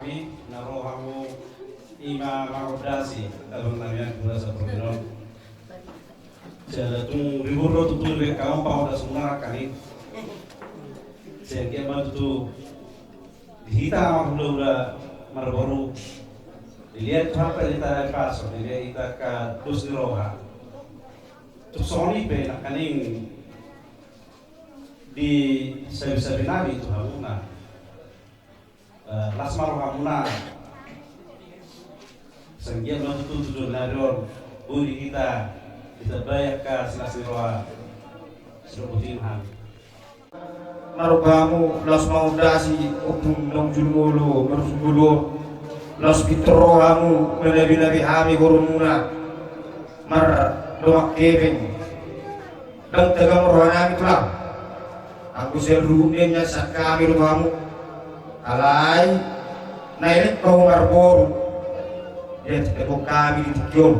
naruh kamu ima makodasi abang namian kula sa program jala tung riburo tutu re kaum pa da sumara kani sehingga mal tutu hita maklura marbaru dilihat apa kita kaso dilihat kita ka dus diroha tu soni pe nakaning di sabi-sabi nabi itu hamuna lasmar hamuna senggian lo tutu narion buri kita bayar ka silasiroa seruputin ham marugamu las maudasi upung long julmulu merusbulu las pitrohamu menabi-nabi hami gorumuna mar domak keving dan tegang rohanami tulang aku serumnya sak kami ruhamu alai nairik kau marboru dia tepuk kami di tikyom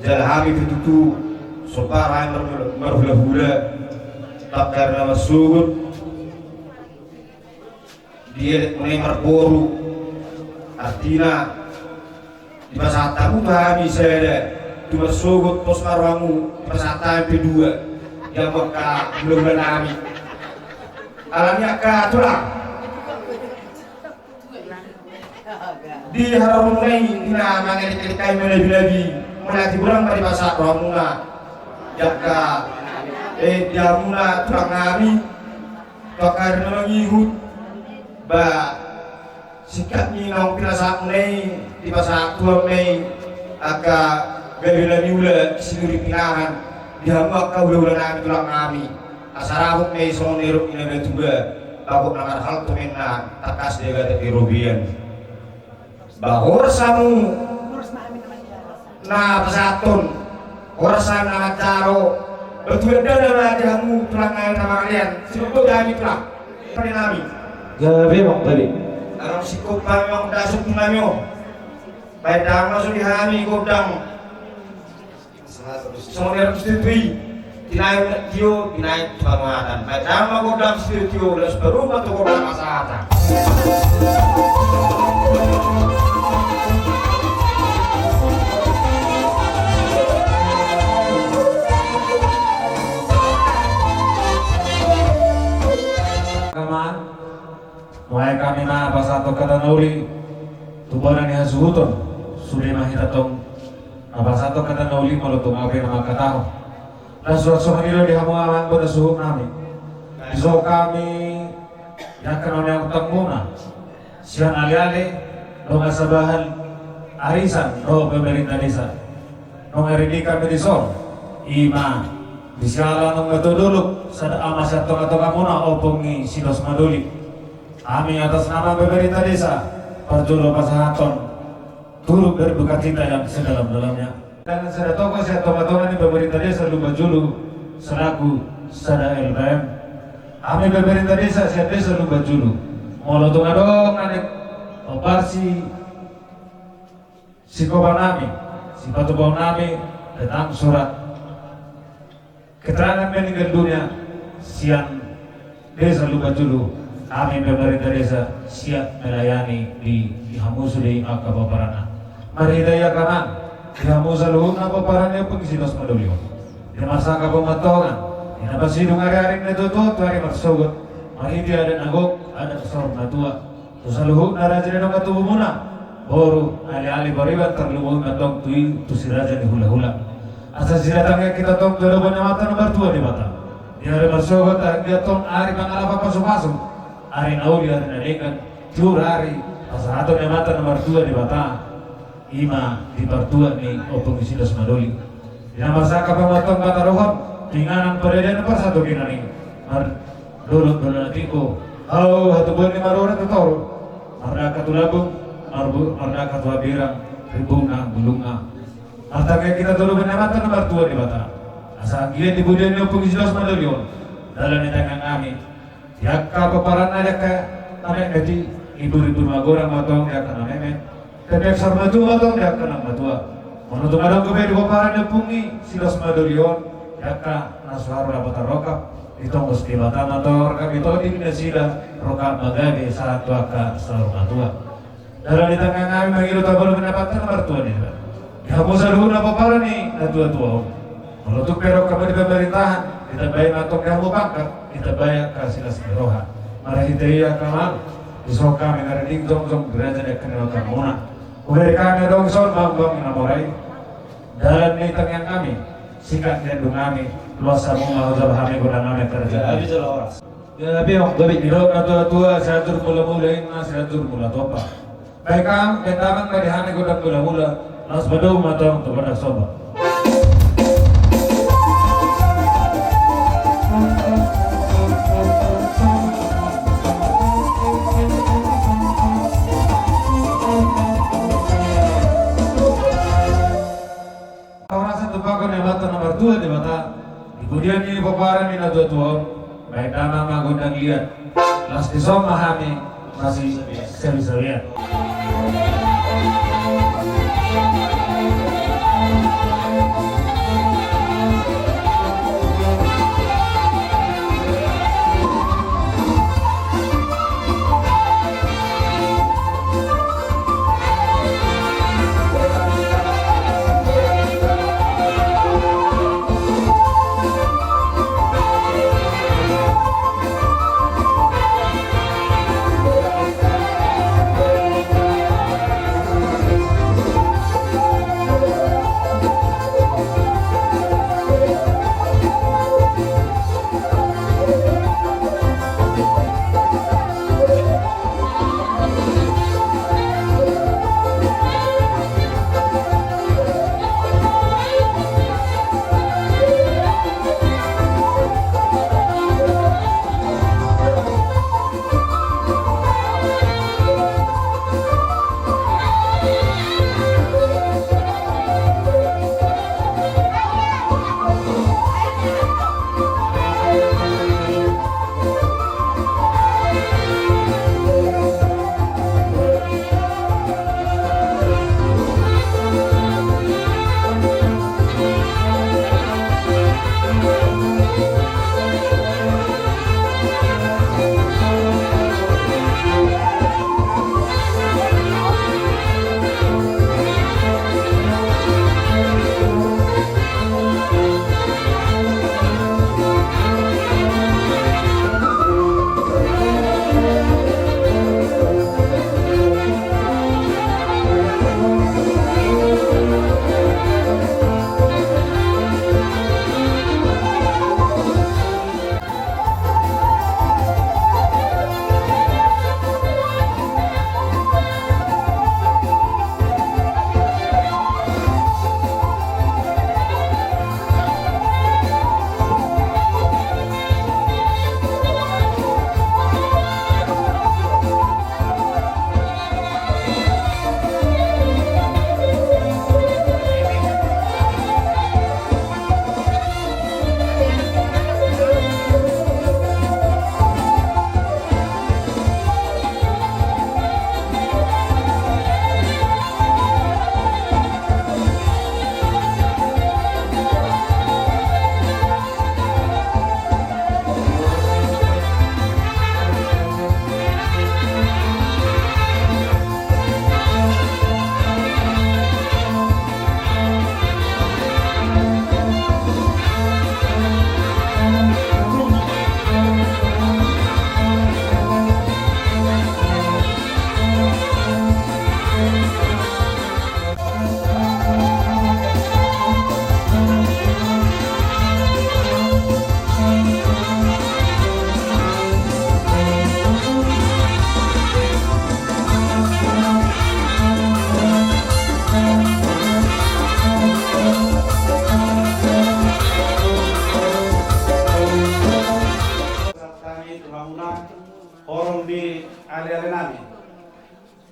jalhami fitutu soparai marhula-hula tak karena masukut dia mulai marboru artinya di pasatamu kami saya di masukut pos marwamu pasata kedua yang maka bulan kami alamnya katulah di haram mulai dina mangeli-keli melebi-lebi mulai dibulang dari pasar ramuna jaka dia mula tulang kami bakar mengihut ba sikap nong pirasa mulai di pasar tua mulai agak bela-bela ula sinuri pinahan dihambak kau ulang kami tulang kami asarabuk may sonirok inagatuga bakot naman hal tuminan takas dia gata pirubian bahor samu na pasaton orasan na taro betul ada rajamu tulang ngayon nama kalian sinubog kami tulang kami nami gabi mong tali arang sikop kami mong dasok nami baik dang masuk di kami kodang sonirok institui dinaik tio dinaik pengatan baik nama kodam studio les berubah tuh kodam masata kaman mulai kami na pasato kata nauli tubaran ni hasuhuton sudah mahitatong na pasato kata nauli malutong api na makataho na surat-surat nila di hamuaman ko na suhut namin iso kami yakan ang utang muna siyan ali-ali nung asabahan arisan no pemerintah desa nung eridi kami di sol ima bisyala nung matudulog sa ama sa tonga-tonga muna o pungi silos maduli kami atas nama pemerintah desa perjulo pasahaton turut berduka cita yang sedalam-dalamnya dan sada toko saya tonga-tonga ni pemerintah desa lupa julu selaku sada LBM kami pemerintah desa saya desa lupa julu mau tonga dong nanik operasi sikoba nami si patubau nami datang surat keterangan meninggal dunia siang desa lupa julu kami pemerintah desa siap melayani di hamusu di akabaparana mari daya kanan di hamusu luhun akabaparana pengisinos madulio di masa kapamatongan di napasidong hari-hari na tutup hari marsugot mari dia ada nagok ada kesorong na tua terus luhun na raja na katubo muna boru ali-ali bariban terluhun na tong tui tu si raja di hula-hula asa siratangnya kita tong dalawa na mata nomor 2 di mata di hari marsugot dia tong hari pangalapa pasok-pasok hari nauli hari nadekan jur hari pasahaton na mata nomor 2 di mata ima di partua ni opong isilos madoli di masa kapamatong katarohon tinganan peredan pa satu kinani mar dulot nanatiko au hatubon ni marora totoro marda katulabong marda katwabirang ribunga bulunga artake kita dulu benamata nomor 2 di mata asa gile di budian ni opong isilos madoli dalam ni tangan kami yakka paparan aja ke tanek eti ibu-ibu magorang matong ya kana memen tepek sarmatu matong ya kana matua menurut madang kebe di paparan ya pungi silos madolion yakka nasuharu dapat rokap itong gusti bata motor kami to di sila roka magade sa tua ka sa rumah tua. Dalam di tengah kami mengiru tabur mendapatkan mertua ni. Kamu selalu apa para ni tua-tua. Menutup perok kepada pemerintahan, kita bayar atau kamu pangkat, kita bayar kasih roha. Marah kita iya kamar, besok kami ngaradik dong gereja yang kenal kamuna. Udah kami dong bang namorai. Dalam di tengah kami, sikat dan kami, luas sabung mau jauh kami guna kami kerja. Habis lah orang. Ya tapi waktu itu tua saya tur mula-mulain, saya tur mula topa. Baik kami, bentaman kami hanya guna mula-mula, las bedung matang kepada sobat. Nomor 2 di mata kemudian ini paparan ini tua baik nama magundang lihat las di somahami masih sebi-sebian.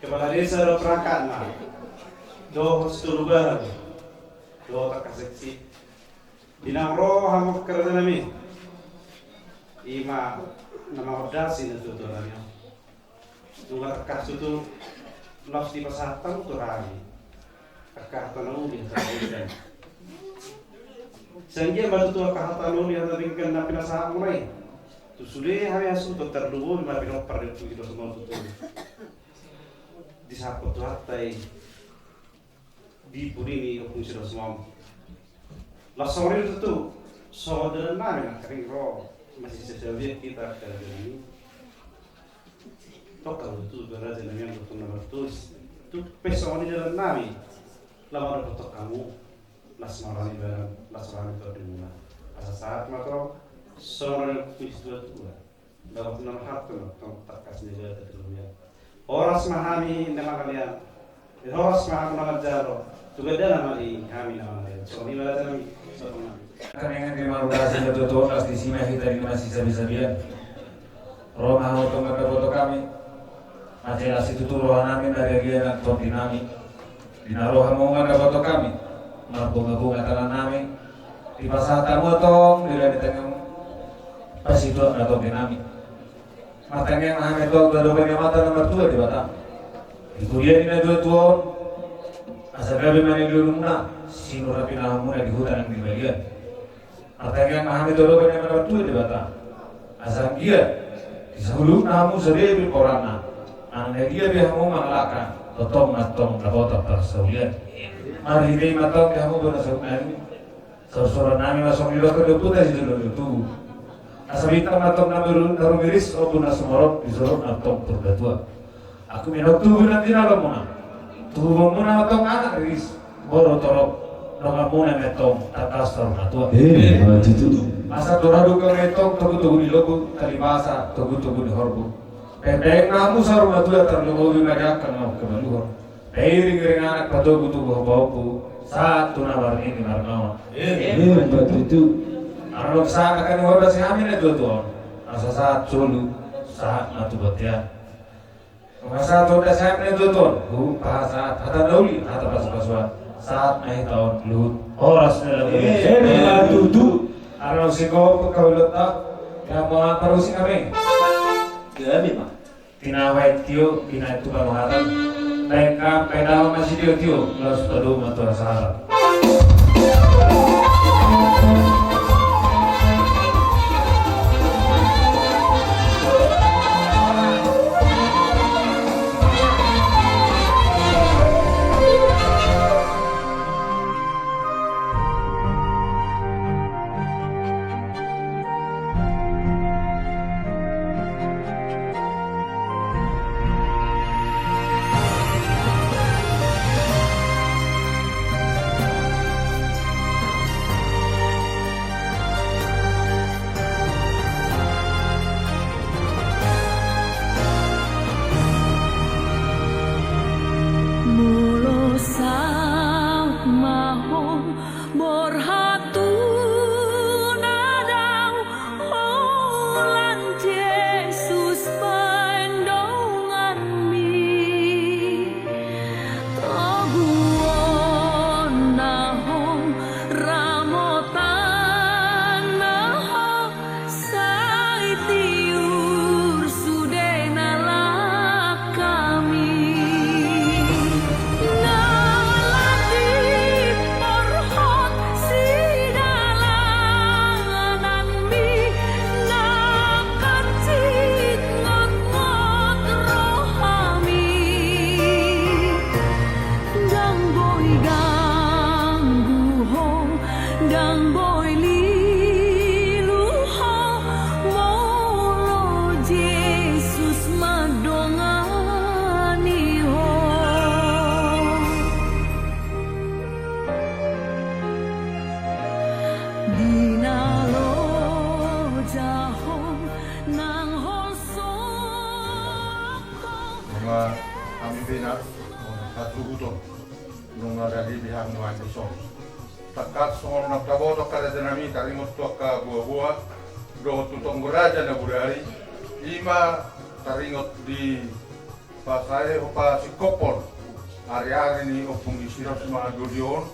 Kepala desa do perangkat na do setulubar do takaseksi dinang roh hamuk kerja nami ima nama odasi na tutu nami tunga takas tutu los di pasatan turani takah tanau di tanau sanggia baru tu kahatan uli yang tadi kan napi nasa mulai sudah kami asuh dokter dulu mari dokter itu gitu semua tuh disapot tuh hatai di puri ini fungsi semua lah sore itu tuh saudara nami nak kering roh masih sesuai kita kerja ini dokter itu berada dengan dokter nomor itu pesoni dalam nami lama dokter kamu lasmarani barang lasmarani terdimula asa saat makro seorang kuis dua dapat nomor hati tak kasih jaga terlalu horas mahami nama kalian horas mahami nama jaro juga dalam hari kami nama kalian so ini berada kami kan yang terima kasih betul pasti sini kita ini masih sabi-sabian Roma untuk foto kami Majelas itu tuh roh namin dari dia nak top dinami dinaruh hamungan ke foto kami marbunga-bunga tangan namin di pasata motong bila di tengah pas itu ada top dinami matanya yang namin itu udah punya mata nomor 2 di Batam di kuliah ini 2 tahun asal gabi mani di rumah sinu rapi nahamuna di hutan yang di bagian matanya yang namin itu udah punya nomor 2 di Batam asal dia di sebelum nahamu sedih orang ane dia mau mengalakan totong dapat tersaulian mari ini matong dia mau bersaulian saudara nami masuk di lokal itu tadi itu asabita matong naru miris obuna semorok disuruh matong terdatua aku minok tuh nanti nalamuna tuh muna matong anak miris boro torok nongamuna metong takas terdatua masa toradu ke metong tugu di logo kalibasa tugu di horbu Pendek namu sarung atu terlalu banyak mau ke Baluhur. Ring anak pada butuh bau satu nawar ini marno. Betul itu. Arlo sa akan ngora si amin itu tuh. Asa saat sulu saat atu batia. Masa tu dah saya itu tuh. Bahasa kata dauli kata pas-pasuan. Saat naik tahun lut. Horas dalam Betul. Arlo si kau letak yang mau terusin kami. Kami mah. Tinawai tio, tina itu panuhatan. Mereka pedal masih tio, lalu pedu motor sahabat. Kami bina satu buton nung ada di pihak nuan besok. Takat soal nak tabo to kada jenami kalimut to ka buah do tutong guraja na budari lima taringot di pasai opa sikopol area ini opung isirap semua godion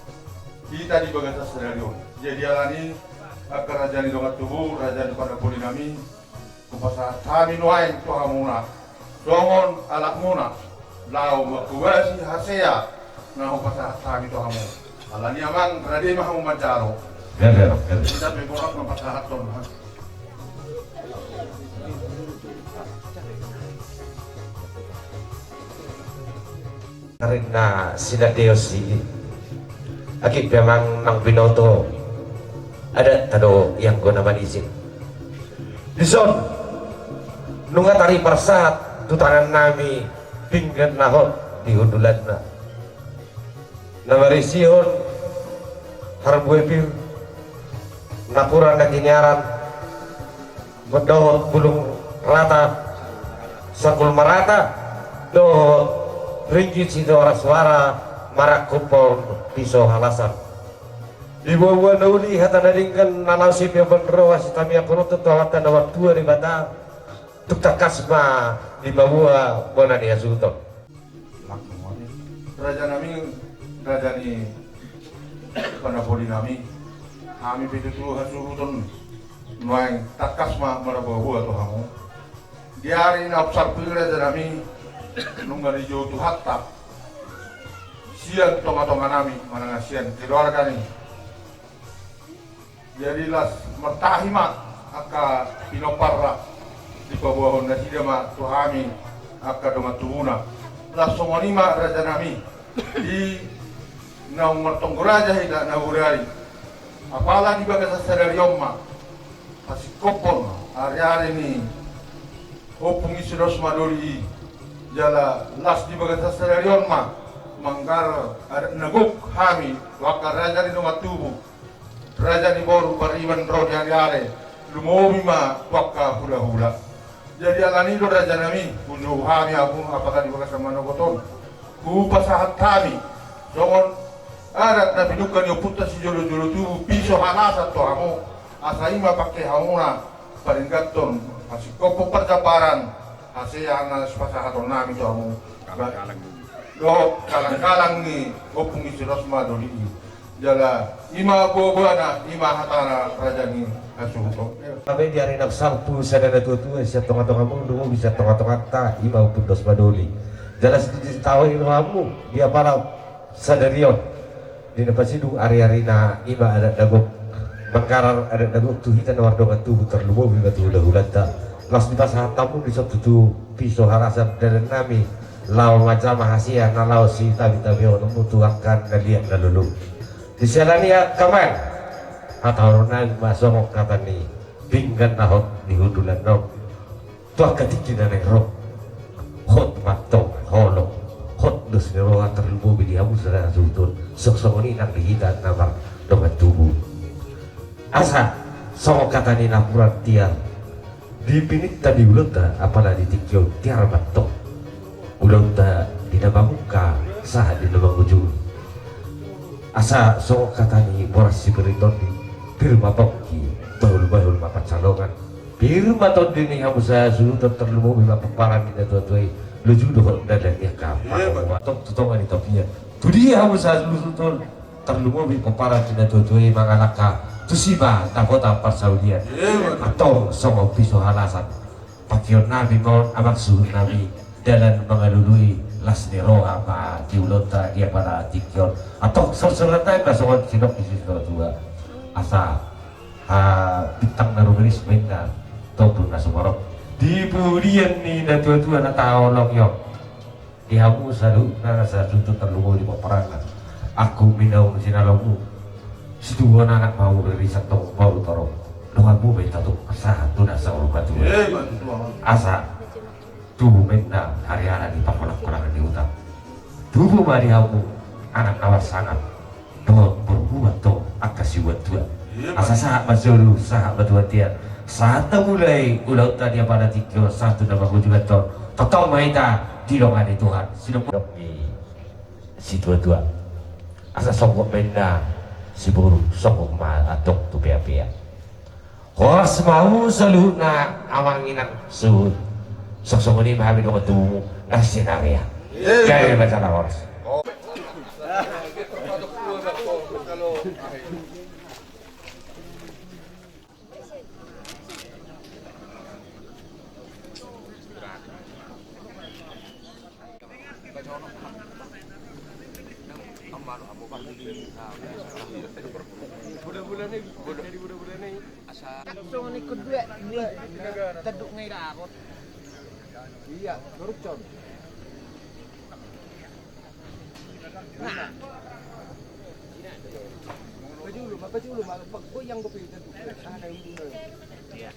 kita di bagasa stadion. Jadi alani akar raja di dongat tubuh raja di pada polinami kupasa kami nuain to hamuna dongon alak muna lau makuwasi hasea na upasa kami to hamu alani amang rade mahamu mancaro kita beborok mapasa haton karena sila Deus ini akik memang nang binoto ada tado yang guna manisin dison nunga tari persat tutangan nami pinggan nahot di hundulan na namarisiyon harbuepir napuran na kinyaran mendohot bulung rata sakul marata dohot ringgit sido suara marak kumpul pisau halasan di bawah nauli hata naringkan nanasip yang bener wasit kami aku nonton tawatan awak tua di bata tuk takasma di bawah bona dia sultan Raja nami raja ni panapoli nami kami begitu tu hasuruton nuai takasma marabawa tu hamu di hari ini absar raja nami nunggali jauh tu hatta sian tonga-tonga nami mana sian keluarga ni jadi las mertahimat aka pinoparra di bawah nasi dama tuhami aka doma tuhuna las songonima raja nami di naung mertonggo raja hida nahurari apalagi bagai sadari omma kasih kopon hari-hari ni hopung isiros maduri jala las di bagian sasarion ma manggar ada naguk hami wakar raja di nomor tubuh raja di boru bariman roh yang diare lumobi ma wakka hula-hula jadi alani do raja nami bunuh hami abun apakah di bagian sama nogoton pasahat kami songon adat na binukan yung puta si jolo-jolo tubuh piso halasa to amo asaima pakai hamuna paringgaton masih kopong percaparan ASEAN sepasahaton nami kamu kalang-kalang ni opung isi rosma doli jala ima bobana ima hatana raja ni kasuhuto kami di arena sampu sadana tua-tua bisa tengah-tengah mundu bisa tengah-tengah ta ima opung rosma doli jala sedikit tahu ilmu dia para sadarion di depan sidu ari-ari na ima ada dagok bangkarar ada dagok tuhitan wardongan tubuh terlubu batu udah las di pasar tamu di satu tu pisau harasan dari nami lau macam hasia na lau si tabi orang mutuakan kalian lalu di sana ni kaman atau nang masuk kata ni pinggan nahot di hudulan no tuak ketik dan nero hot matong holo hot dus nero terlubu di abu sudah sutun sok ini nak dihitan nama domat tubuh asa sok kata ni napuran tiang dipinit tadi ulang ta apalah di tikyo tiar batok ulang ta di nama muka sah di nama ujung asa sok kata ni boras si beriton di firma pokki bahul mapat calongan firma ton di ni hamu saya suruh terlumu bima peparan di tuai luju doh dadan ya kapal tok tutongan di topinya tu dia hamu saya suruh terlumu bima peparan di tuai mangalaka tusiba takota persaudian atau sama pisau halasan pakion nabi mohon amak suhun nabi dalam mengalului las nero apa diulota dia pada tikion atau selesai kasongan sinok isi dua asa bintang narumeris benda ataupun nasumarok di budian ni na tua-tua na tao long yok di hamu sadu na sa tuntut terlumu di peperangan aku minau sinalomu sedua anak mau dari satu mau torong dengan bu beta tuh satu nasa orang batu asa tubuh benda hari-hari di pakolak-kolakan di utang tubuh mari hamu anak awal sangat doh berbuat toh akasi buat tua asa sahat masuk sahat batu tian saat mulai ulau tadi pada tiga satu nama juga toh totong maita di longan Tuhan sidok si tua-tua asa sokok benda si buru sokong ma atok tu pia-pia horas mau saluna amanginan suhud sok-sok ini mahamin dong tu nasinaria kaya baca na horas bulan-bulan ni asa langsung ni kedua ni teduk ngai dah aku iya nurut con Baca dulu, pag yang kopi itu. Ada yang dulu. Iya.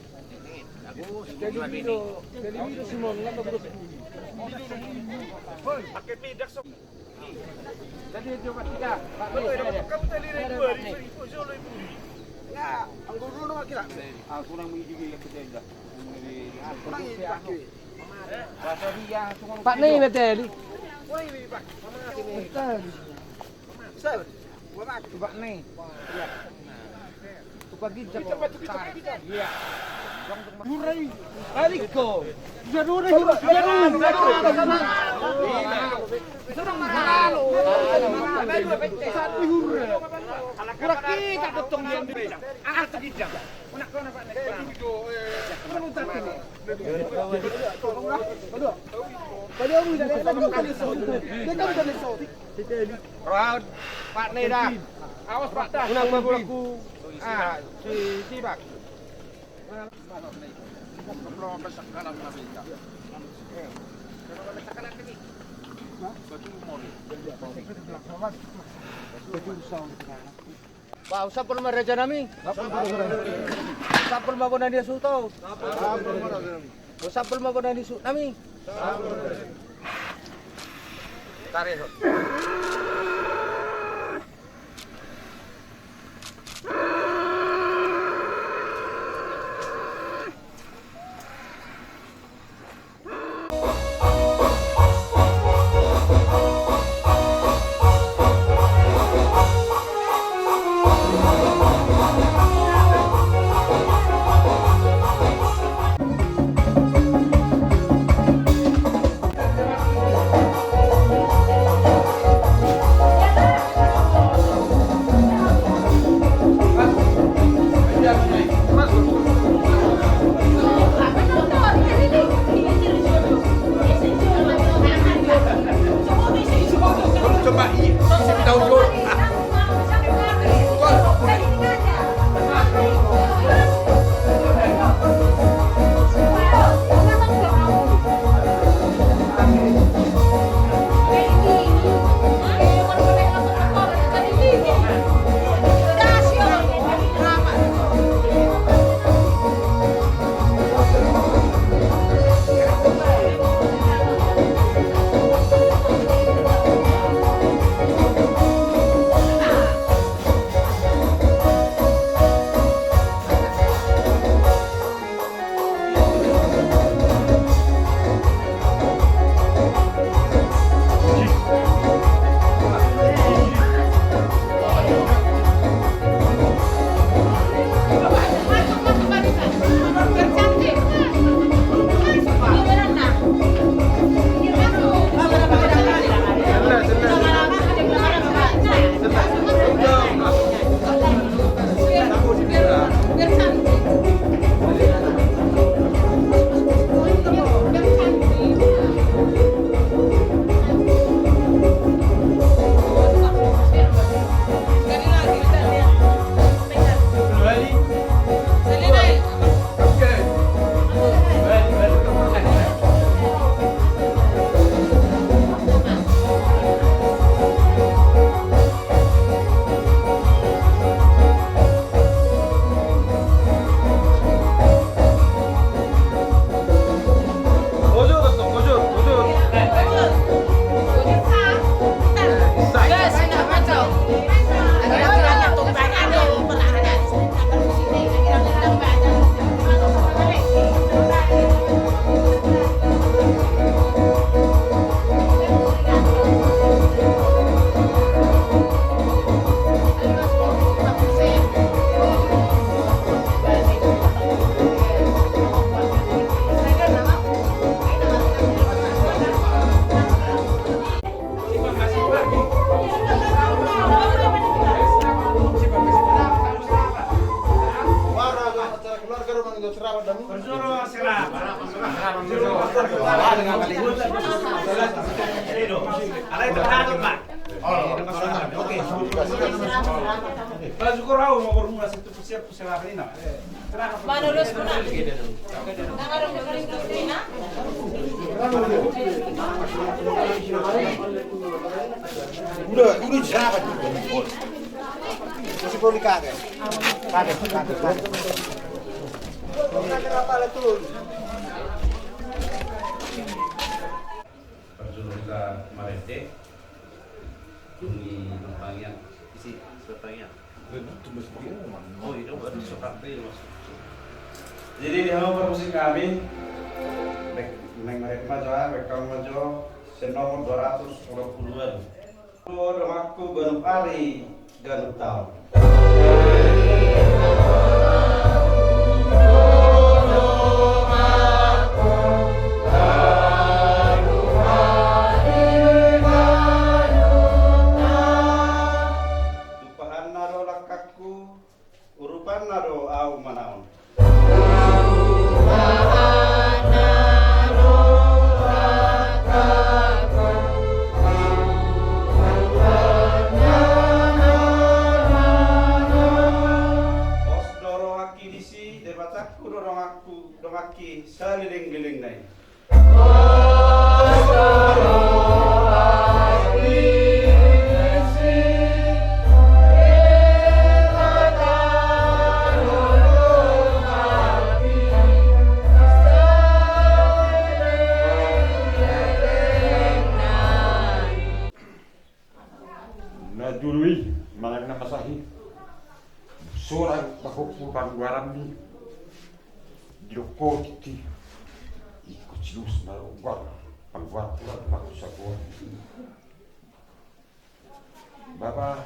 Jadi video semua nggak bagus. Pakai pidak sok. Jadi coba kita. Kamu tadi dua ribu, solo ibu. Ya, anggur dulu nggak kira. Aku nang menggigi yang ketiga. Kurang ini pakai. Bahasa dia cuma. Pak nih betul. Kurang ini pak. Betul. Betul. Coba nih. Iya. Pagi cepat. Iya. Durai. Aliko. Durai. Sedang mahalo. Kurang kita potong yang di bejang. Ah, tegijang. Nak kau nak nek. Round Pak Neda. Awas Pak dah. Unang baku. Ah, si Bak. Belum besar kanan kita. Pak, usap pun meraja nami. Usap pun mau nadi suto. Usap pun mau nadi su nami. Tarik. Manulus ko na. Udah siapa tuh? Masih perlu dikaget. Kaget. Kaget apa lah tuh? Perjuluka Marete Dungi Numpangnya isi suratnya. Oh itu baru suratnya masuk. Jadi di halaman permusik kami Neng Marete Majo, Bekang Majo, senomor 222. Rumahku genep hari, genep tahun. Tupahan naro lakaku, urupan naro au manaon. Domaki saliling-liling nai. Nadului malang na masahi. Surang bakukupan guaram ni. Joko titi ikut cilus na ugar pangguat ular maku sakon baba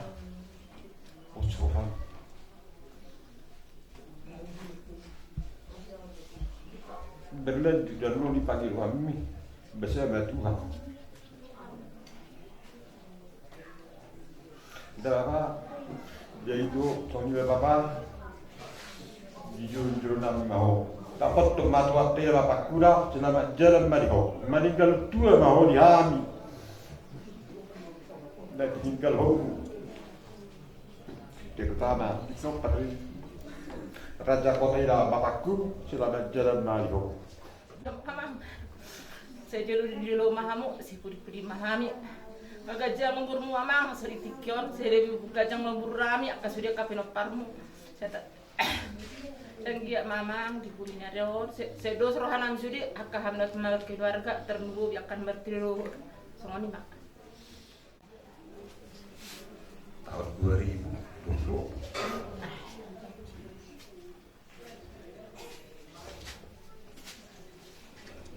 usuran berlan di dalam ni pagi kami bersama Tuhan dah yaitu soalnya baba jujur nami mau dapat tomat waktu ya bapak kuda selamat jalan mariho meninggal tua mau diami dan tinggal home terutama seperti raja kota ila bapakku selamat jalan mariho Mamang, saya jadi di rumah kamu, si pudi mahami. Gajah menggurmu mamang, seritikion, saya gajah memburu rami, sudah kapinoparmu. Saya tak dan dia mamang di kulinya reor sedos rohanan sudi akahamdat malat keluarga ternubu akan bertiru semua ni mak tahun 2020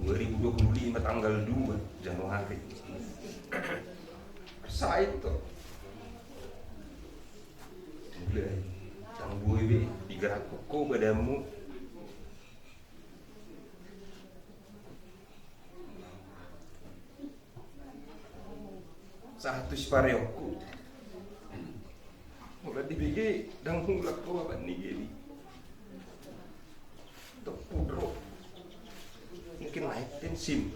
2025 tanggal 2 Januari saya itu mulai sang buih digerak koko badamu satu spareoku mulai dibigi dan mulai kau apa nih jadi pudro mungkin naik tensim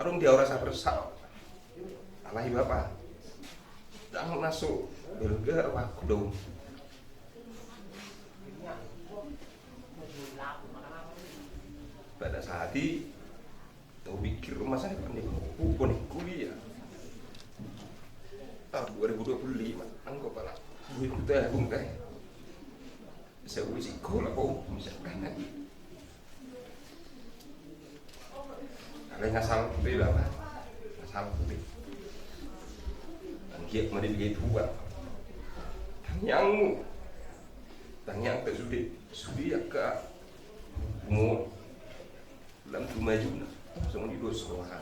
arung dia rasa bersal alahi bapak jangan masuk bergerak waktu dong pada saat itu tahu pikir rumah saya pandai bonek kuliah tahun 2025 angkot pala gue kita aku enggak saya udah sekolah kok misalkan lagi ada ngasal bela apa ngasal putih angkiat mana begitu buat tanyangmu tanyang ke sudi ke umur dalam rumah juga semua di dua sekolahan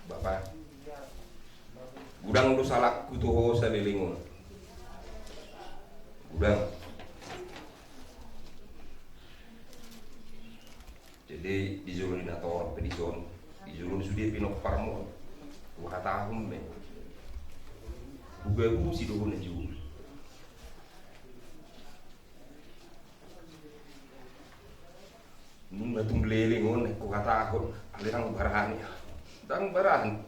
bapak gudang lu salah kutuho sa lilingon gudang jadi di zona nator pedison di zona sudah pinok parmo dua tahun men buga bu si doon na juga nung natong lilingon ko katakot alirang barahan niya dang barahan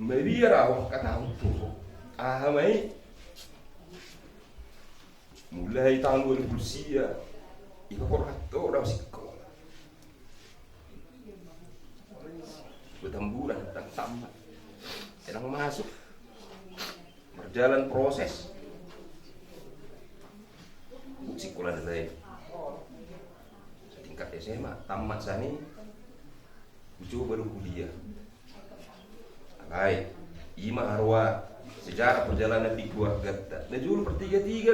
Maria raw katawag po Ahamai mulai tahun 2000 ya, ika korato udah sekolah, bertemburan dan tamat, sedang masuk, berjalan proses, sekolah dari tingkat SMA, tamat sani, coba baru kuliah, alai, ima arwah. Sejarah perjalanan di keluarga nah juru pertiga-tiga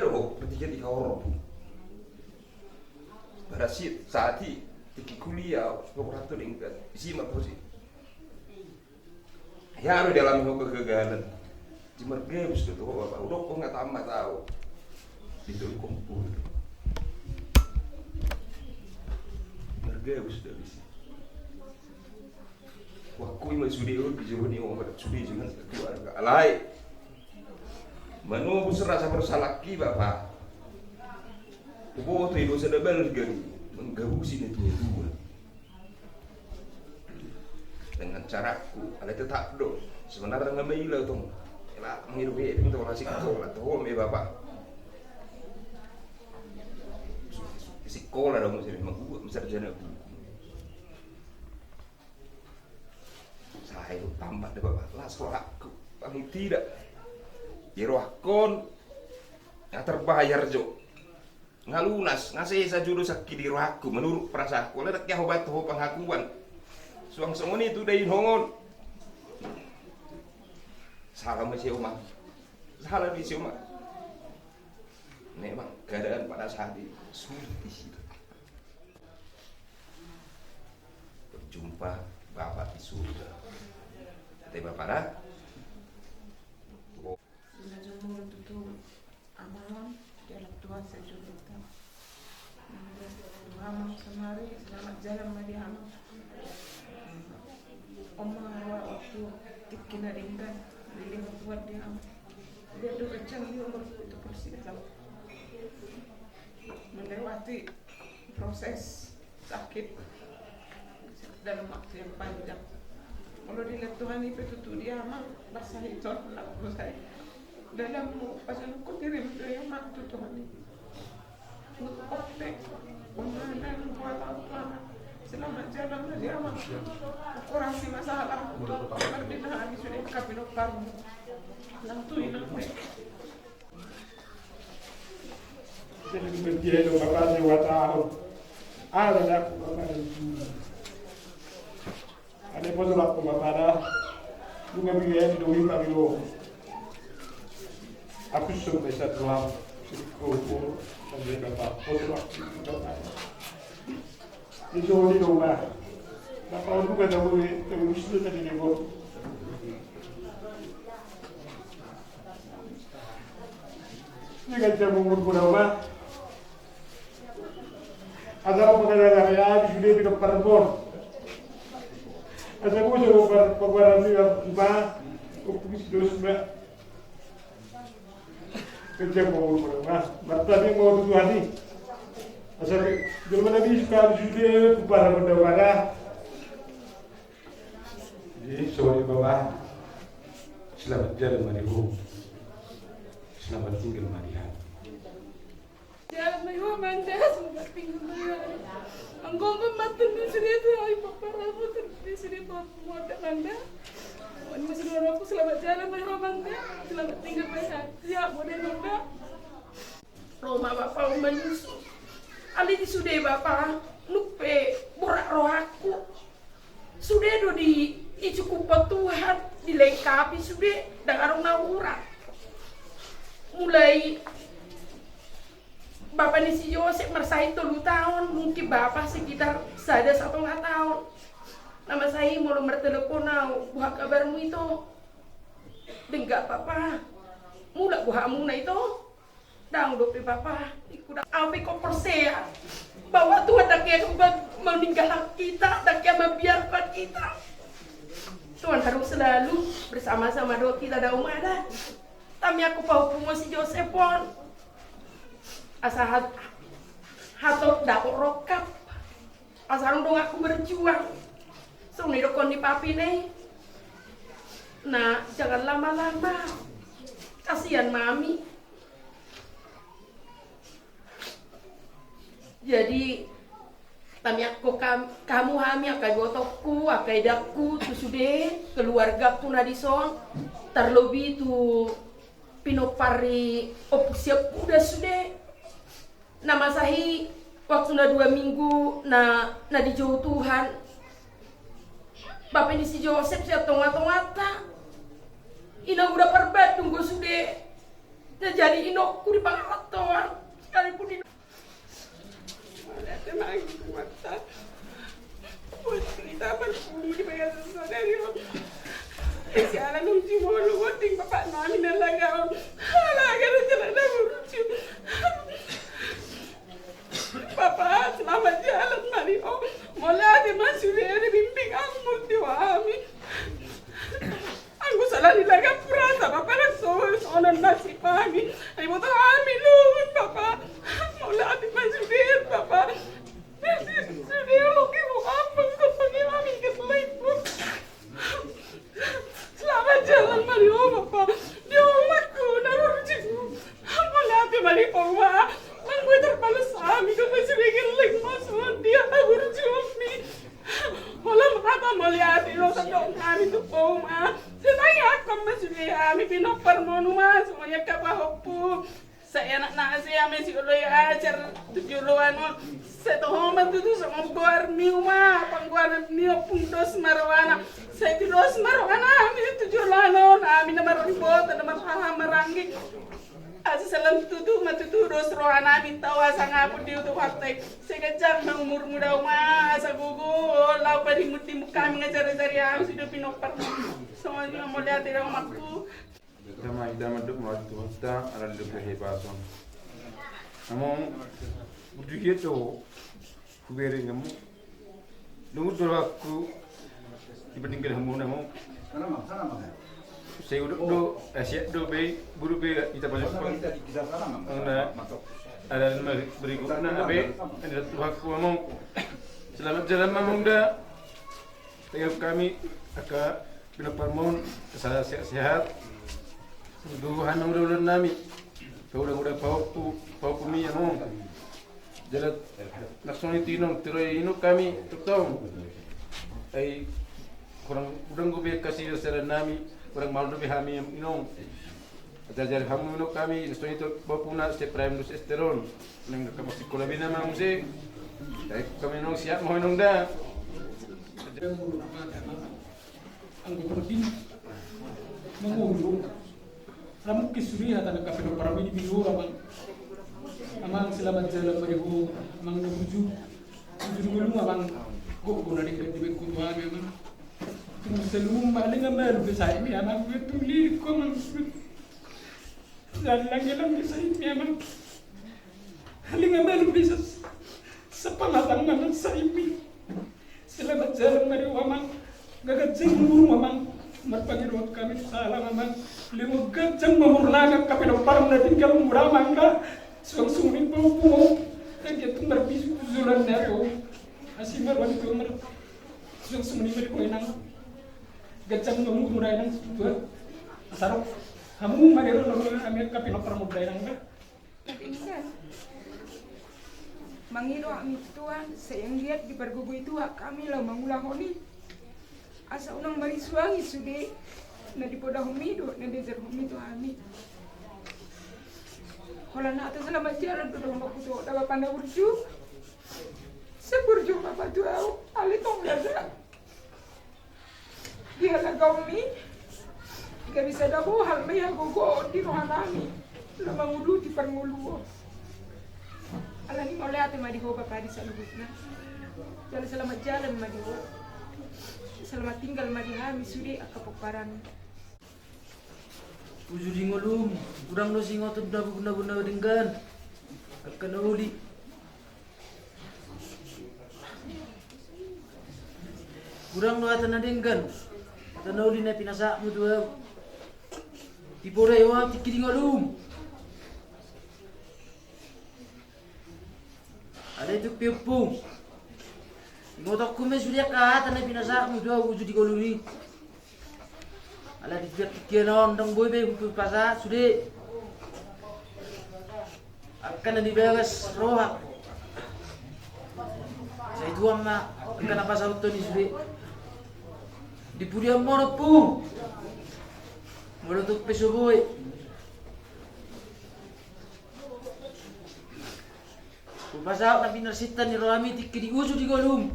orang pada saat itu kuliah kooperator ingkat isi mak sih ya ada dalam kegagalan cuma games tuh bapak udah kok nggak tamat tahu itu kumpul games sudah bisa waktu ini sudah dijauh nih orang sudah jangan keluarga alai menunggu serasa bersalah ki bapak. Kubo tu ibu sudah belgan menggabung sini dua. Dengan caraku, ada tetap do. Sebenarnya nggak mailah tu. Elah menghirup itu orang sekolah tu, me bapak. Sekolah dong mesti menggua, sarjana buku. Saya itu tambah deh bapak. Lah sekolahku, paling tidak. Irohkon nggak terbayar jo ngalunas ngasih sajuru sakit di rohaku menurut perasaanku oleh rakyat obat ho pengakuan suang semoni itu dari hongon salah masih umat salah di si umat memang keadaan pada saat itu sulit di situ berjumpa bapak di surga tapi bapak dah Tutu amalan dalam Tuhan sejuta. Amal semari selamat jalan Mariam. Omah waktu tikina ringkan liling buat dia. Dia tu kencang dia umur itu kursi dalam melewati proses sakit dalam waktu yang panjang. Kalau dilihat Tuhan itu dia amal basah itu lah saya. Dalam pasal aku kirim dia mantu Tuhan ini ngekoptek pemahaman buat apa selamat jalan dia mah kurasi masalah berbina habis sudah kapino parmu lantuin apa jadi berjaya makanya watau ada aku makanya ada pun aku makanya juga begini doi kabilo aku sudah bisa tuang sedikit sampai dapat foto itu di rumah. Nah kalau bukan tahu itu tadi nebo. Ini kan cuma umur rumah. Ada apa kena ya di sini di Perpon. Ada pun coba perbuatan di rumah. Kupis dos mbak. Kerja mau rumah, bertani mau tujuan ni. Asal zaman Nabi sekarang sudah kepada benda-benda. Jadi sorry bapa, selamat jalan marihu, selamat tinggal marihan. Jalan marihu manda, selamat tinggal marihan. Angkong kematun di sini tu, ay papa ramu di sini tu muda manda. Masih dua aku selamat jalan marihu manda, selamat tinggal marihan. Siap boleh manda. Roma bapak menyusu. Ali di sudah bapak lupa borak roh aku. Sudah do di cukup Tuhan dilengkapi sudah dengan naurat. Mulai bapak ni si Yosef mersai 3 tahun, mungkin bapak sekitar sada 1,5 tahun. Nama saya mau nomor telepon buah kabarmu itu. Dengar papa. Mula buah amuna itu. Dang dope papa. Ikut api kau percaya bahwa Tuhan dak yang meninggalkan kita, dak yang membiarkan kita. Tuhan harus selalu bersama-sama doa kita da umada. Tapi aku pau si Joseph pon. Asa hatot dak rokap. Asa dong aku berjuang. So nidokon di papi nih. Nah, jangan lama-lama. Kasihan mami. Jadi kami aku kamu hami akai botokku, akai dakku tu sudah keluarga ku nadison terlebih tu pinopari siap udah sudah nama sahi waktu na 2 minggu na dijauh Tuhan bapak ini si Joseph siap tonga-tongata ina udah perbat tunggu sudah jadi inokku di pangkatoan sekalipun di tenang kuasa buat cerita berbunyi di bagian saudari si anak lucu mau lu voting bapak nami dan lagaun laga jalan dah lucu bapak selamat jalan mari oh mulai di masuk dari bimbing kamu diwami aku salah di laga purasa bapak nak soalan nasi pagi ibu tu hamil lu bapak mulai di masuk dari bapak sudah lu kau apa kau panggil mami ke selain selamat jalan mari oh bapak di rumahku naruji mulai di mari bawa gue terbalas kami kau masih geleng masuk dia berjumi malam apa melihat di rosa dong kami tu bawa setanya aku masih kami pinopar monu mas semuanya kapahopu saya anak nasi ame si ulo ya ajar 7 saya tahu homan tu sama guar miuma pangguar mio pundos marwana saya tu dos marwana ame 7 ame nama ribot nama haha merangi Asi salam tutu matutu dos rohana mintawa sanga pudi utu faktai sekejar umur muda uma asa gugu lau padi muti muka mengajar-ajar yang sudah pinopar soalnya mau lihat tidak makku Dama idama duk ma tu ta ala duk he baso. Among budu geto kubere ngamu. Nungu doraku dibandingkan hamu namo. Saya udah do asyik do be buru be kita pasal. Anda ada berikutnya be ada waktu among selamat jalan among dah. Tegap kami aka pinaparmon saya sehat. Duhan udah nami, udah pau mi among, jalan naksoni tinong tiroy inu kami tutong, ay kurang gue kasih jalan nami, kurang malu lebih kami inong, jalan kamu inu kami naksoni itu pau puna setiap prime dus esteron, neng kamu sekolah bina mang sih, kami inong siap mau inong dah. Anggo pergi mengurung. Ramu kisuri hata nak kapal parami di biru amang selamat jalan beribu amang nuju gulu amang guna di bengku Tuhan memang tunggu selum maling amar bisa ini amang betuli komang jalan jalan bisa ini amang haling amar bisa sepanatang mana saimi selamat jalan beribu amang gagat jenguru amang marpangirot kami salah amang limo gajang memurnakan kapal param na tinggal muramang ka sungsungin po kaya tumar bisu zulan na to asimar wali tumar sungsungin mer ko inang gajang memurnakan nang dua asarok kamu magero no amir kapal param mudairang ka ingat mangilo ami tuan sayang lihat di pergugu itu kami lah mangulahoni asa unang marisuangi sudah na di poda humido na dezer humido ami hola na atas selamat jalan tu dong aku tu dapat pandai urju seburju apa tu au ali tong laza dia la gaumi gak bisa dabo hal me ya gogo di rohanami lama ngudu di perngulu ala ni mau lihat ma di ho papa di salubutna jalan selamat jalan ma di ho selamat tinggal ma di hami sudi akapoparan Ujudi ngolum, kurang lo singo tu guna dengan akan uli. Kurang lo atan dengan tanah uli na pinasak mo tu. Tipore yo tikiri ngolum. Ada itu piupung. Ngotok kume sudah ka tanah pinasak mo tu ujudi ngolum ni. Ala dikir non dong boy be pasa sudah akan diberes rohak. Saya itu ama kenapa sauto ni sudah di pudiam mono pu molotok peso boy. Pupasa na pinarsitan ni Roami tikki di uso di golum.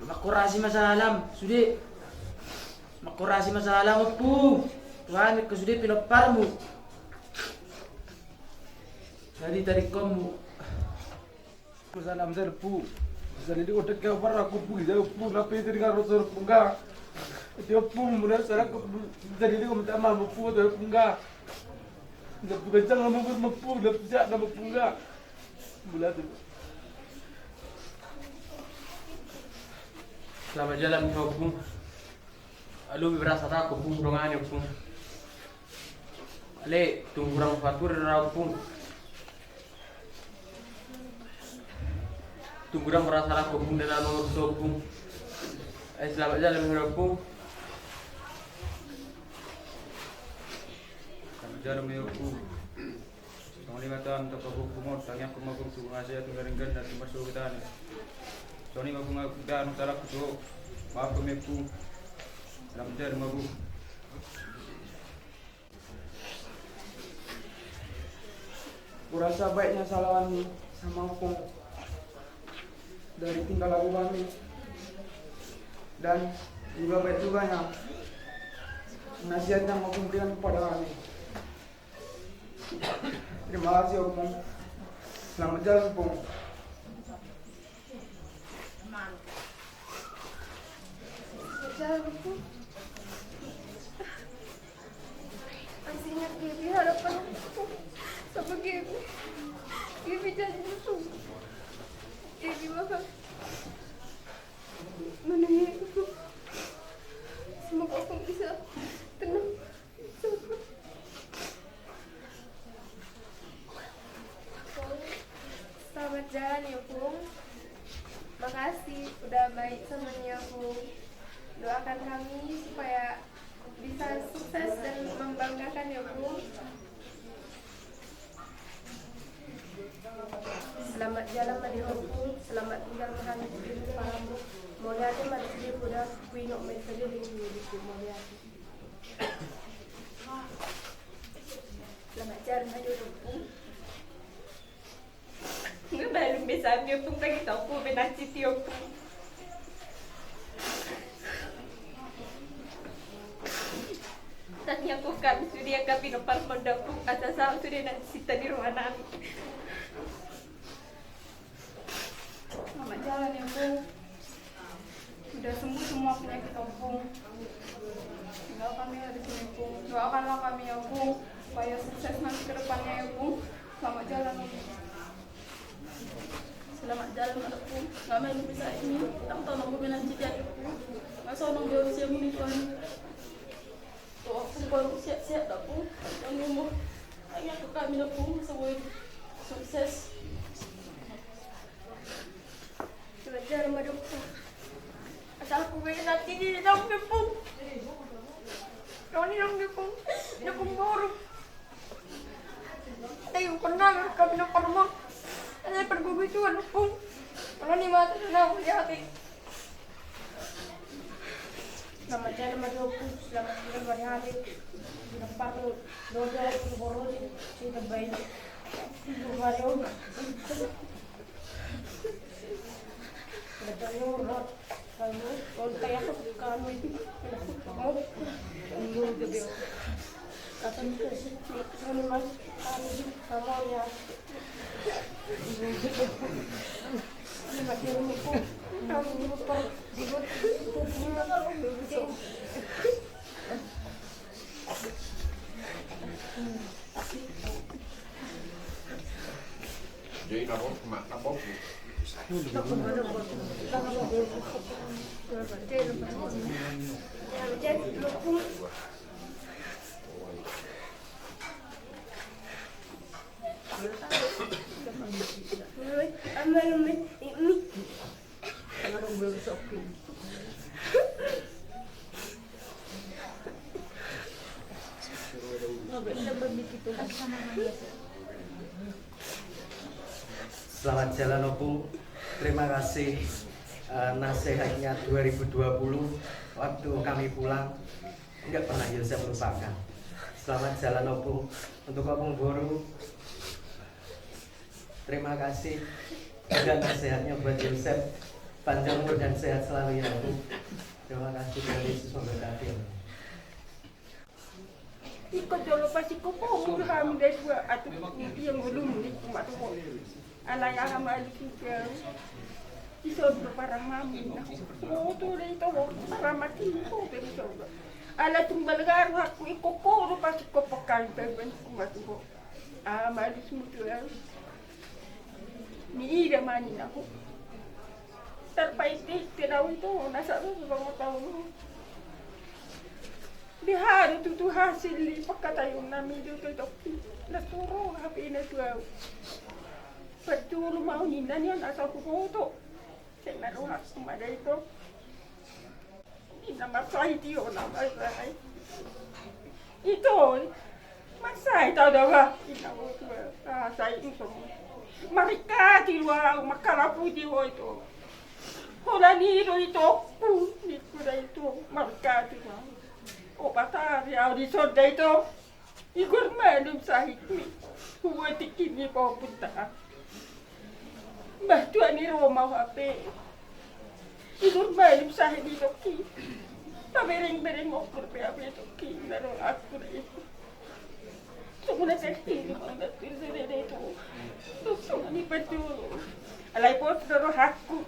Makurasi masalam sudah. Makurasi masalah mo po. Tuhan, kasudi pinapar mo. Dari tarik kamu. Masalam sir po. Jadi di otak kau parah aku pu, jadi pu napi dari karo sir punga. Dia pu mula sir aku jadi di kamu tak mau pu dari punga. Dia bukan jangan mau pu, dia tidak nama punga. Mula tu. Selamat jalan kau pun. Alu berasa takut pun dongannya pun. Ale tunggu orang fatur rau pun. Tunggu orang merasa takut pun dan nomor pun. Selamat jalan hirap pun. Selamat jalan hirap pun. Sama 5 tahun untuk hukumot, tanya aku mau suku ngasih atau garingkan dan masuk kita ni. Soni mau dan salah kudu maaf kemeku. Selamat jalan mabu. Kurasa baiknya salawan sama aku dari tingkah laku kami dan juga baik juga ya nasihat yang aku berikan kepada kami. Terima kasih Om. Selamat jalan Om. Jalan Om. Masih ingat Gaby harapan aku sama Gaby. Gaby janji tuh. Gaby bakal menemui aku. Semoga aku bisa tenang. Selamat jalan ya Bung. Makasih udah baik sama aku. Doakan kami supaya bisa sukses dan membanggakan ya Bu. Selamat jalan madiroku, selamat tinggal mahamit di paramu. Moliati madisdi budak kuinok meseli lingi di moliati. Selamat jalan madiroku. Ngebalung besar niyo pong tagitaw po, benacitiyo po. Tanya ko kami sudah kami nopal mendapu asal sudah nak sita di rumah nabi. Selamat jalan ya Bu. Sudah sembuh semua penyakit Opung. Tinggal kami ada sini Bu. Doakanlah kami ya Bu supaya sukses nanti ke depannya ya Bu. Selamat jalan Bu. Selamat jalan ada Bu. Nggak main bisa ini. Tak tahu nunggu nanti jadi Bu. Masa nunggu usia muni Tuhan. Aku baru siap-siap dah pun yang umur hanya aku kami dah pun sebuah sukses. Belajar madu pun. Asal aku boleh nanti di dalam pun. Kau ni dalam pun, dia pun baru. Tapi pernah kami nak permah. Ada pergubi tu ada pun. Kalau ni mata nak hati. Selamat jalan madu pun, selamat tinggal berhati. Nampak tu, doa itu boros, cerita baik. Baru. Betul urut, kamu, kalau kayak kamu itu, kamu, undur gede. Kata ni kamu mas, kamu ya. Ini macam ni pun, kamu lupa, dibuat, Jadi nabok. Selamat jalan opung. Terima kasih nasihatnya 2020 waktu kami pulang nggak pernah Yosef lupakan. Selamat jalan opung untuk opung Boru. Terima kasih dan nasihatnya buat Yosef, panjang umur dan sehat selalu ya opung. Terima kasih Tuhan Yesus memberkati. Ikut dulu pasti kumpul kami dari dua atau yang belum di rumah tu. Anak yang sama juga. Isod para mami. Oh tu dah itu para mati itu dari itu. Alat tumbal garu aku ikut kau pasti kau pakai beben rumah tu. Mari semua tu ya. Ni ida mani aku. Terpaiti tidak itu nasa tu baru tahu. Bihari tu hasil li pakatayong namin dito toki. Naturo happy na tuwa. Pagtulo mau nindan yan asa ko to. Sa naruha kumada ito. Hindi na masay tiyo na masay. Ito masay tao daw ha. Ito say ito. Marikati wa makaraputi ho ito. Hola niro ito. Ni kuda ito marikati wa. O patari au di soda itu ikur malum sahit mi huwa tikini po punta mbah tuan ni Roma hape ikur malum sahit di toki pabereng-bereng okur pe ape toki naro aku itu semua sekti di mana tu sere itu tu semua ni betul alai pot doro hakku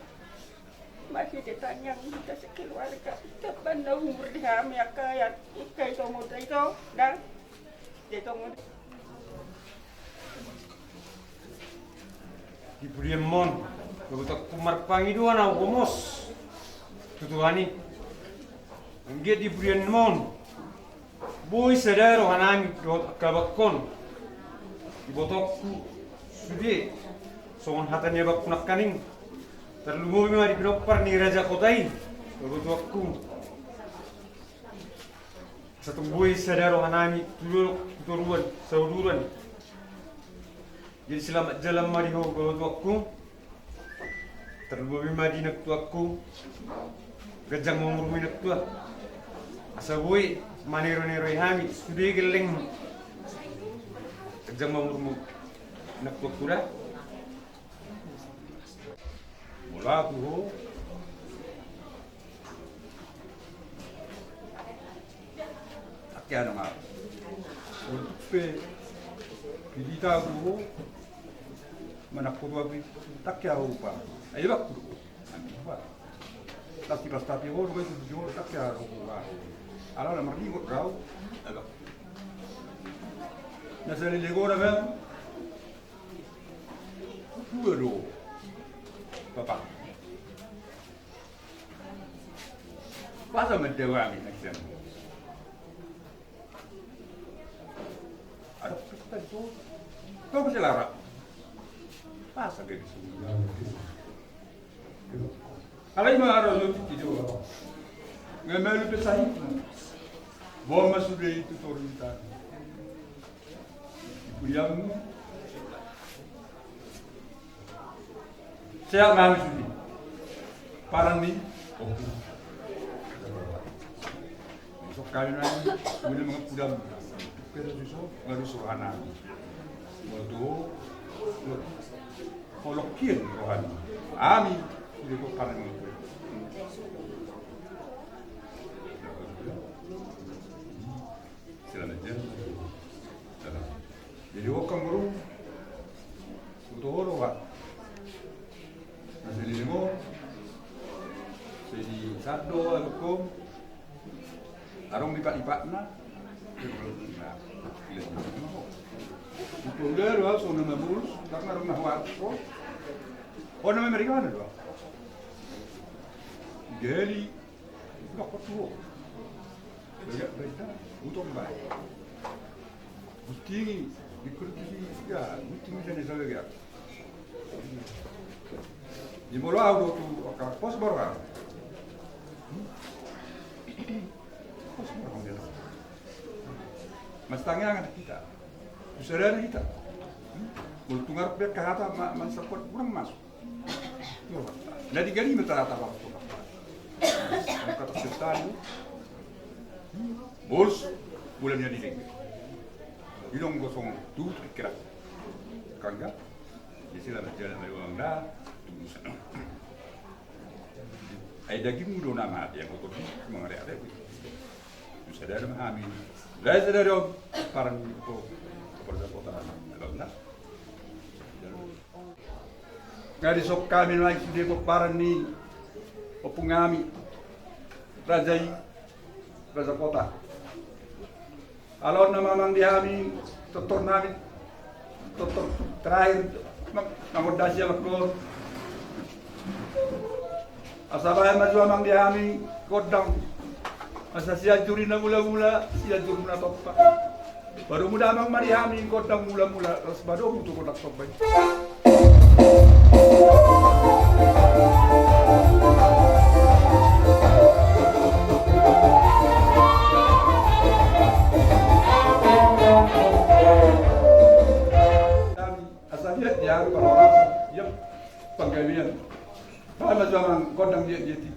masih ditanya kita sekeluarga depan umur dia mereka yang ikai tomo itu dan dia tomo di Buriemon begitu kumar pangiduan au komos tutuani nggak di Buriemon boy sedero hanami dot kabakon di botokku sudah songon hatanya bak punak kaning terlalu mari pinopar ni Raja Kotai begitu aku satu boy sadaro hanami turuan sauduran jadi selamat jalan mari ho begitu aku terlalu mari nak tu aku gajang mengurumi nak tu asa boy manero-nero hami sudah geleng gajang mengurumi nak tu aku dah mula tu takya nama ulpe pilita tu mana kurwa bi takya upa ayo aku apa tapi pas tapi orang itu jual takya upa ala la marni ko raw agak nasali legora ba tuero papa pasa mendewa mi naksen ada kita itu kau bisa lara pasa ke disu alai ma aro lo ti jo ngamelu pesai bom sudah itu torita yang saya nggak sudi, parang ni, so kali nanti, boleh mengepudam, pero so nggak bisa anak, waktu, kalau kian rohani, ami, itu parang ni, selamat jalan, jadi wakang baru, untuk orang Nasi limo, jadi sado alukom, arong lipat-lipat na, itu udah loh, so nama bulus, tak narong nahwat, oh nama mereka mana loh, geli, tak kotor, banyak berita, untuk baik, bukti dikursi ya, bukti macam ni saya lihat. Di mula auto tu akak pos baru. Pos baru dia. mas tangan kita, saudara kita. Untuk ngarep kata mas support kurang masuk. Nah di gani rata waktu. Kata setan, bos bulannya di sini. Ilong gosong tuh kira, kangga. Jadi lah jalan dari orang dah. Ay daging mudo nama yang kotor mengarik ada itu. Sadar memahami. Lai sadar dong parang itu kepada kota Lona. Ngadi sok kami lagi sudah ko parang ni opungami rajai raja kota. Alon nama mang dihami tutur nami tutur terakhir ngamodasi lakon. Asabay maju amang dihami kodang asa siya juri na mula-mula siya juri na toppa baru muda amang marihami kodang mula-mula ras bado mutu kodak toppa asal dia yang kalau orang yang penggalian Pada zaman kodang dia ti.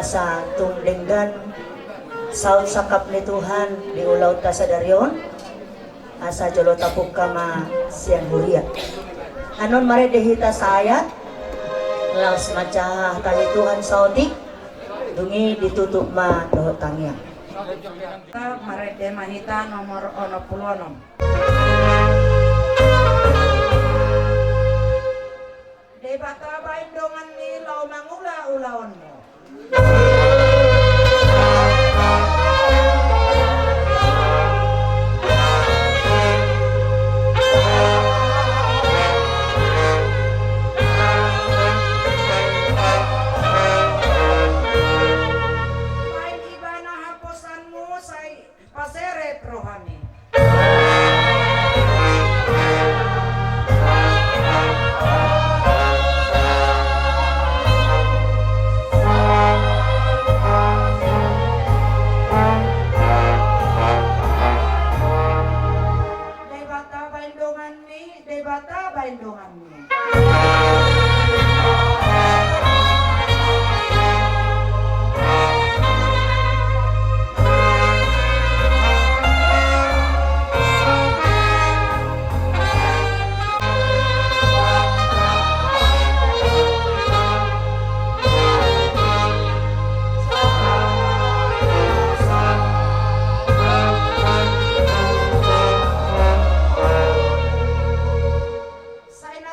asa tumdenggan saud sakap ni Tuhan di ulaut kasadarion asa jolo tapuk kama sian huria anon mare dehita sayat laos macah kali Tuhan saudik dungi ditutup ma dohot tangya mare de mahita nomor 26 debata baindongan ni lau mangula ulaonmu baik ibana hapusanmu say paseret rohani debata baindonganmu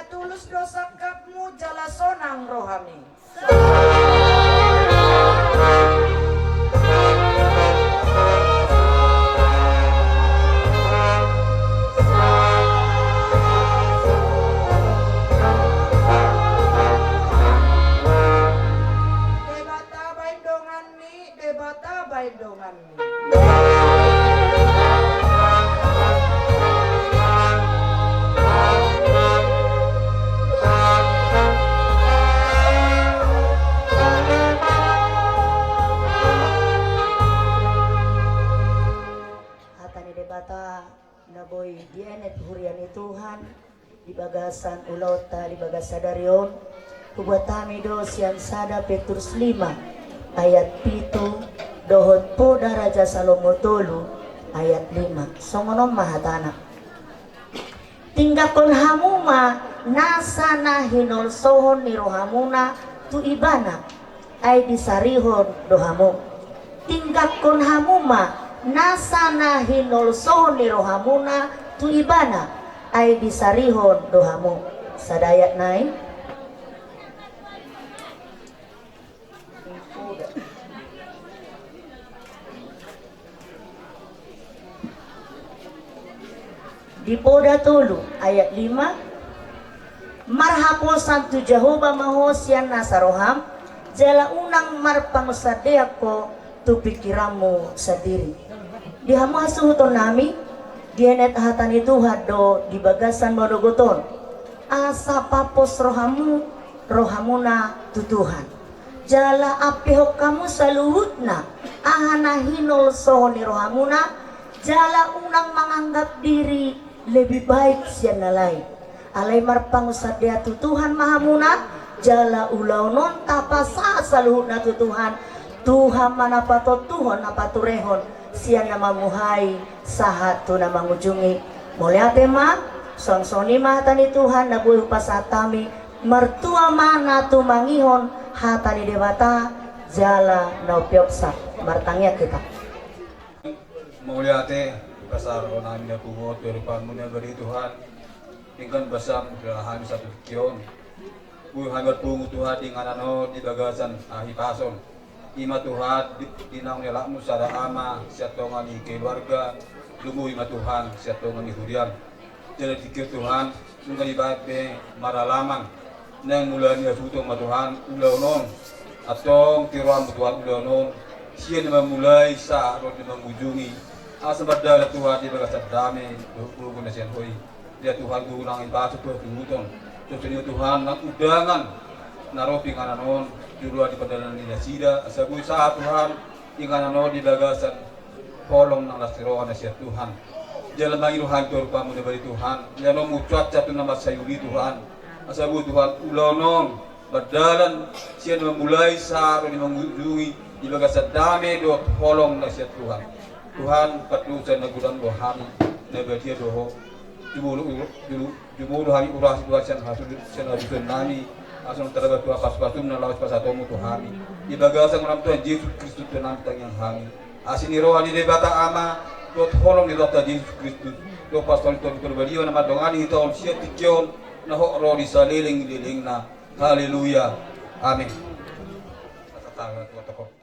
tulus dosa kapmu jala sonang rohani debata baindonganni debata baindonganni naboy dienet huriani Tuhan di bagasan ulota di bagasadarion kubuat kami dosian sada Petrus 5 ayat 7 dohot po daraja Salomo tolu ayat 5 songonom mahatana tinggakon hamuma nasana hinol sohon ni rohamuna tu ibana ay disarihon dohamu tinggakon hamuma nasana hinol sohon ni rohamuna tu ibana ay disarihon dohamu sadayat nai di poda tulu ayat 5 marhaposan tu Jehovah mahosian nasaroham jala unang marpangusadeako tu pikiranmu sendiri di hamu hasuhuton nami dienet hatani Tuhan do di bagasan modogoton asa papos rohamu rohamuna tu Tuhan jala apihok kamu saluhutna ahana hinol sohoni rohamuna jala unang menganggap diri lebih baik sian nalai alai marpangusadea tu Tuhan mahamuna jala ulaunon tapasa saluhutna tu Tuhan Tuhan manapato Tuhan apa turehon sian nama muhai sahat tu nama ngujungi mulia tema songsoni mahatani Tuhan nabuh pasatami mertua mana tu mangihon hatani dewata jala naupioksa martangnya kita mulia te pasar onami na kuhot berupan mulia beri Tuhan ingkan basam kelahan satu kion buh hangat pungu Tuhan dengan ano di bagasan ahi pason ima Tuhan dinang nelakmu sada ama siatongan i keluarga lumu ima Tuhan siatongan i hurian jadi dikir Tuhan nungan ibarat be maralaman nang mulai asutong ma Tuhan ulaunon atong tiruan Tuhan ulaunon siya na memulai sa ron na mengunjungi asa badala Tuhan di bagasan dami dulu na siyan hoy dia Tuhan gurang ibaso to tumuton to Tuhan nang udangan naroping ananon jurua di padanan ni sida asabu sa Tuhan ingananon di bagasan polong ng lasiroan na siya Tuhan jalan mangiruhan to rupa mo na bari Tuhan yano mucuat jatuh nama sayuri Tuhan asabu Tuhan ulonon berdalan sian memulai saro ni mengunjungi ibaga sadame do tolong na siya Tuhan. Tuhan patusan na gudan do kami na badia do jumulu kami urasi do sian hasul sian hasul nami ason teraba tu pas-pasum na lawas pasatomu to kami. Ibaga sang orang Tuhan Yesus Kristus to nami tangyang kami. Asini rohani de bata ama do tolong ni Dr. Yesus Kristus. Do pastor to berbadiyo na madongani ito siya tikyon na ho di saliling-liling na. Haleluya. Amin. Katatangan ko.